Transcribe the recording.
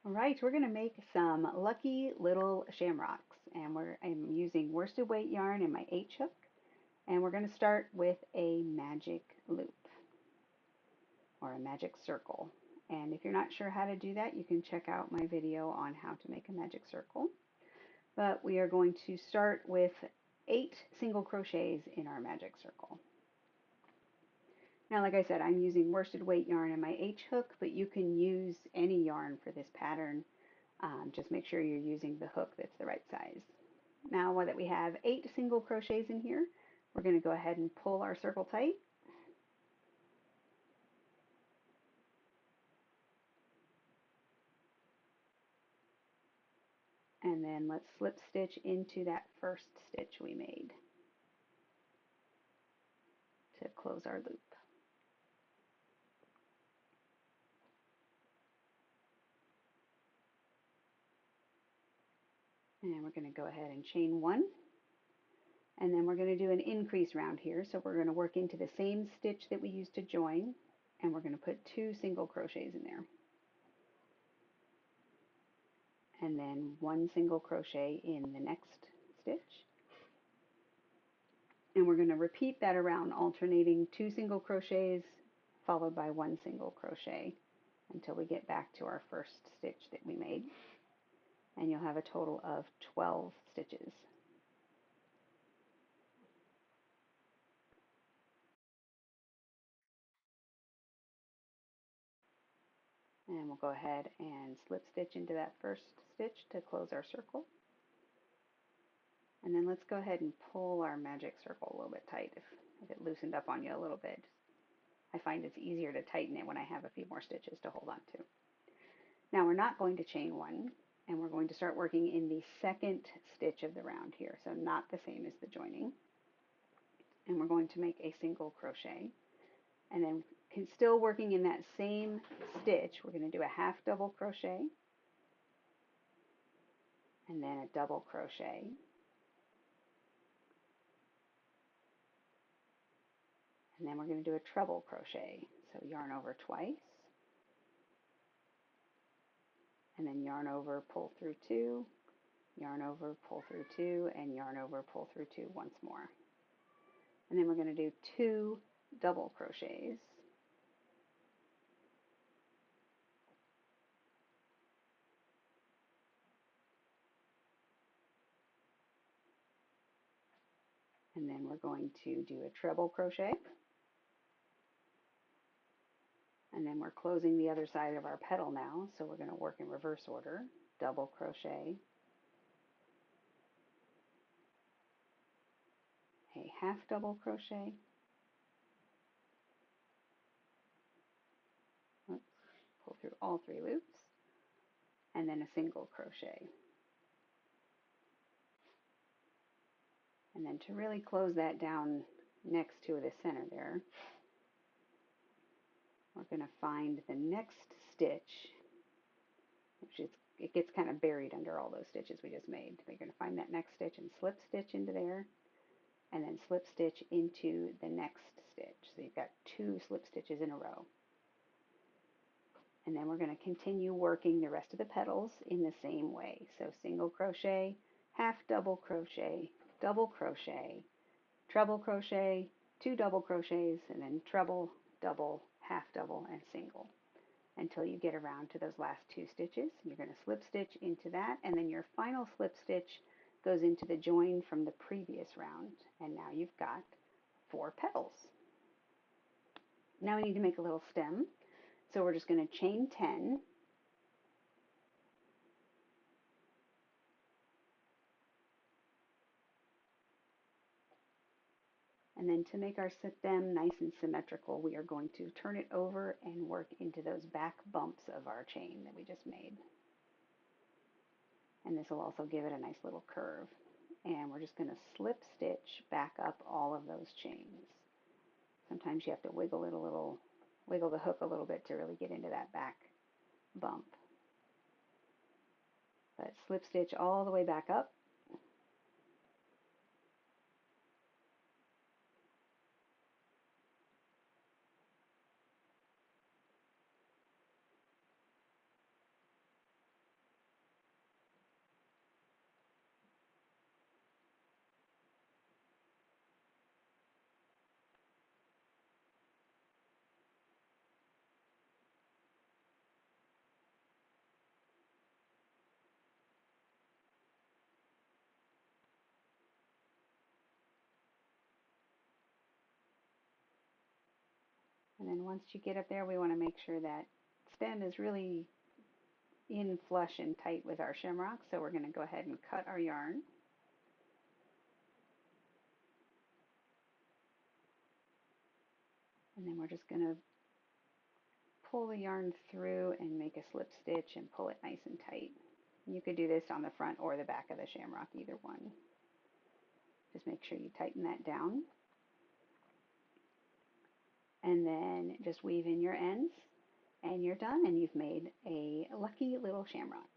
All right, we're going to make some lucky little shamrocks, and I'm using worsted weight yarn in my H hook, and we're going to start with a magic loop or a magic circle. And if you're not sure how to do that, you can check out my video on how to make a magic circle. But we are going to start with 8 single crochets in our magic circle. Now, like I said, I'm using worsted weight yarn in my H hook, but you can use any yarn for this pattern. Just make sure you're using the hook that's the right size. Now that we have 8 single crochets in here, we're going to go ahead and pull our circle tight. And then let's slip stitch into that first stitch we made to close our loop. And we're going to go ahead and chain 1. And then we're going to do an increase round here. So we're going to work into the same stitch that we used to join, and we're going to put 2 single crochets in there. And then 1 single crochet in the next stitch. And we're going to repeat that around, alternating 2 single crochets followed by 1 single crochet until we get back to our first stitch that we made. And you'll have a total of 12 stitches. And we'll go ahead and slip stitch into that first stitch to close our circle. And then let's go ahead and pull our magic circle a little bit tight if it loosened up on you a little bit. I find it's easier to tighten it when I have a few more stitches to hold on to. Now we're not going to chain 1, and we're going to start working in the second stitch of the round here, so not the same as the joining. And we're going to make a single crochet. And then still working in that same stitch, we're going to do a half double crochet and then a double crochet. And then we're going to do a treble crochet. So yarn over twice, and then yarn over, pull through 2, yarn over, pull through 2, and yarn over, pull through 2 once more. And then we're going to do 2 double crochets. And then we're going to do a treble crochet. And then we're closing the other side of our petal now, so we're going to work in reverse order. Double crochet, a half double crochet, oops, pull through all 3 loops, and then a single crochet. And then to really close that down next to the center there, we're going to find the next stitch, which is, it gets kind of buried under all those stitches we just made. We're going to find that next stitch and slip stitch into there, and then slip stitch into the next stitch. So you've got 2 slip stitches in a row. And then we're going to continue working the rest of the petals in the same way. So single crochet, half double crochet, double crochet, treble crochet, 2 double crochets, and then treble, double, half double, and single until you get around to those last 2 stitches. You're going to slip stitch into that, and then your final slip stitch goes into the join from the previous round. And now you've got 4 petals. Now we need to make a little stem. So we're just going to chain 10. And then to make our stem nice and symmetrical, we are going to turn it over and work into those back bumps of our chain that we just made. And this will also give it a nice little curve. And we're just going to slip stitch back up all of those chains. Sometimes you have to wiggle it a little, wiggle the hook a little bit to really get into that back bump. But slip stitch all the way back up. And then once you get up there, we want to make sure that stem is really in flush and tight with our shamrock. So we're going to go ahead and cut our yarn. And then we're just going to pull the yarn through and make a slip stitch and pull it nice and tight. You could do this on the front or the back of the shamrock, either one. Just make sure you tighten that down. And then just weave in your ends and you're done and you've made a lucky little shamrock.